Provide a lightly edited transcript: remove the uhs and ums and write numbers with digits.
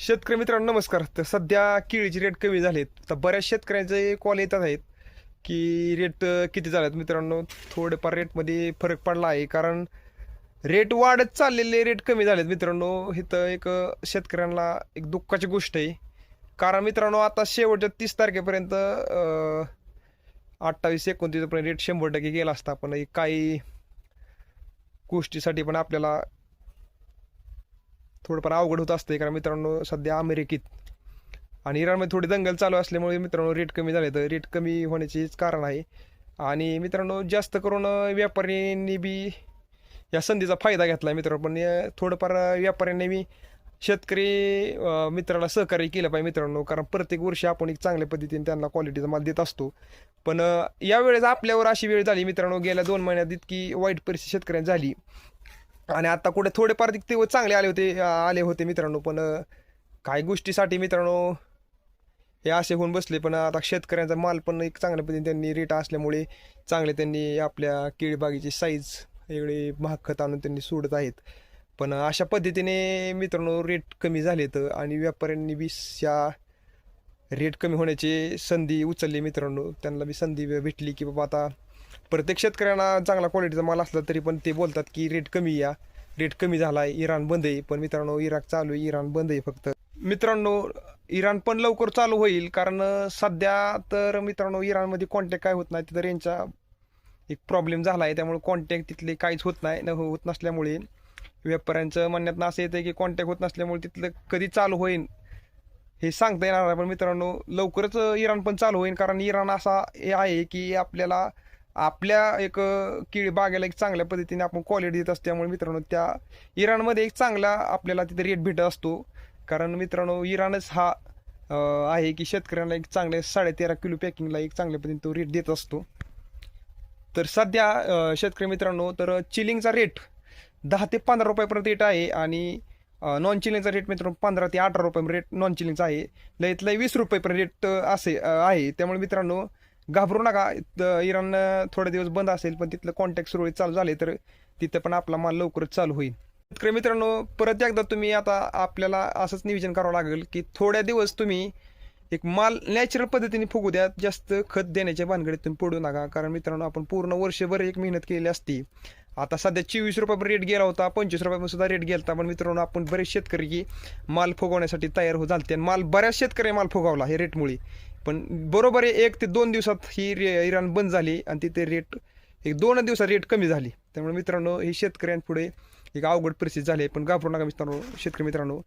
शेतकरी मित्रांनो नमस्कार. तर सध्या केळीचे रेट कमी झालेत. तर बऱ्याच शेतकऱ्यांचे कॉल येतात आहेत की रेट किती झालेत. मित्रांनो थोडेफार रेटमध्ये फरक पडला आहे, कारण रेट वाढत चाललेले रेट कमी झालेत. मित्रांनो इथं एक शेतकऱ्यांना एक दुःखाची गोष्ट आहे, कारण मित्रांनो आता शेवटच्या 30 तारखेपर्यंत 28-29 पर्यंत रेट 100% गेला असता, पण काही गोष्टीसाठी पण आपल्याला थोडंफार अवघड होत असते. कारण मित्रांनो सध्या अमेरिकेत आणि इराणमध्ये थोडी दंगल चालू असल्यामुळे मित्रांनो रेट कमी झाले. तर रेट कमी होण्याचेच कारण आहे. आणि मित्रांनो जास्त करून व्यापाऱ्यांनी बी या संधीचा फायदा घेतला आहे मित्रांनो. पण थोडंफार व्यापाऱ्यांनी बी शेतकरी मित्राला सहकार्य केलं पाहिजे मित्रांनो, कारण प्रत्येक वर्षी आपण एक चांगल्या पद्धतीने त्यांना क्वालिटीचा माल देत असतो. पण यावेळेस आपल्यावर अशी वेळ झाली मित्रांनो, गेल्या 2 महिन्यात इतकी वाईट परिस्थिती शेतकऱ्यांची झाली. आणि आता कुठे थोडेफार ते चांगले आले होते मित्रांनो. पण काही गोष्टीसाठी मित्रांनो हे असे होऊन बसले. पण आता शेतकऱ्यांचा माल पण एक चांगल्या पद्धतीने त्यांनी रेट असल्यामुळे चांगले त्यांनी आपल्या केळी बागेची साईज वेगळे महाग खत आणून त्यांनी सोडत आहेत. पण अशा पद्धतीने मित्रांनो रेट कमी झालेत आणि व्यापाऱ्यांनी बी या रेट कमी होण्याची संधी उचलली मित्रांनो. त्यांना बी संधी भेटली की बाबा आता प्रत्येक शेतकऱ्यांना चांगला क्वालिटीचा माल असला तरी पण ते बोलतात की रेट कमी झाला आहे, इराण बंद आहे. पण मित्रांनो इराक चालू आहे, इराण बंद आहे फक्त. मित्रांनो इराण पण लवकर चालू होईल, कारण सध्या तर मित्रांनो इराणमध्ये कॉन्टॅक्ट काय होत नाही. तिथं रेंजचा एक प्रॉब्लेम झाला आहे, त्यामुळे कॉन्टॅक्ट तिथले काहीच होत नाही. होत नसल्यामुळे व्यापाऱ्यांचं म्हणण्यात असं येतं की कॉन्टॅक्ट होत नसल्यामुळे तिथलं कधी चालू होईल हे सांगता येणार नाही. पण मित्रांनो लवकरच इराण पण चालू होईल, कारण इराण असा हे आहे की आपल्या एक केळी बागेला एक चांगल्या पद्धतीने आपण क्वालिटी देत असतो. त्यामुळे मित्रांनो त्या इराणमध्ये एक चांगला आपल्याला तिथे रेट भेटत असतो. कारण मित्रांनो इराणच हा आहे की शेतकऱ्यांना एक चांगले 13.5 किलो पॅकिंगला एक चांगल्या पद्धतीने तो रेट देत असतो. तर सध्या शेतकरी मित्रांनो तर चिलिंगचा रेट 10 ते 15 रुपयापर्यंत रेट आहे. आणि नॉन चिलिंगचा रेट मित्रांनो 15 ते 18 रुपये रेट नॉन चिलिंगचा आहे. लईत लई 20 रुपयेपर्यंत रेट असे आहे. त्यामुळे मित्रांनो घाबरू नका. इराण थोडे दिवस बंद असेल, पण तिथलं कॉन्टॅक्ट सुरळीत चालू झाले तर तिथं पण आपला माल लवकरच चालू होईल. शेतकरी मित्रांनो परत एकदा तुम्ही आता आपल्याला असंच नियोजन करावं लागेल की थोड्या दिवस तुम्ही एक माल नॅचरल पद्धतीने फुगू द्या. जास्त खत देण्याच्या भानगडीत तुम्ही पडू नका, कारण मित्रांनो आपण पूर्ण वर्षभर एक मेहनत केलेली असती. आता सध्या 24 रुपयापर्यंत रेट गेला होता, 25 रुपयापर्यंत सुद्धा रेट गेला. पण मित्रांनो आपण बरेच शेतकरी की माल फुगवण्यासाठी तयार हो झालते, आणि बऱ्याच शेतकरी माल फुगवला हे रेटमुळे. पण बरोबर आहे 1 ते 2 दिवसात ही इराण बंद झाली आणि तिथे रेट एक 2 दिवसात रेट कमी झाली. त्यामुळे मित्रांनो ही शेतकऱ्यांपुढे एक अवघड परिस्थिती झाली. पण घाबरू नका मित्रांनो, शेतकरी मित्रांनो.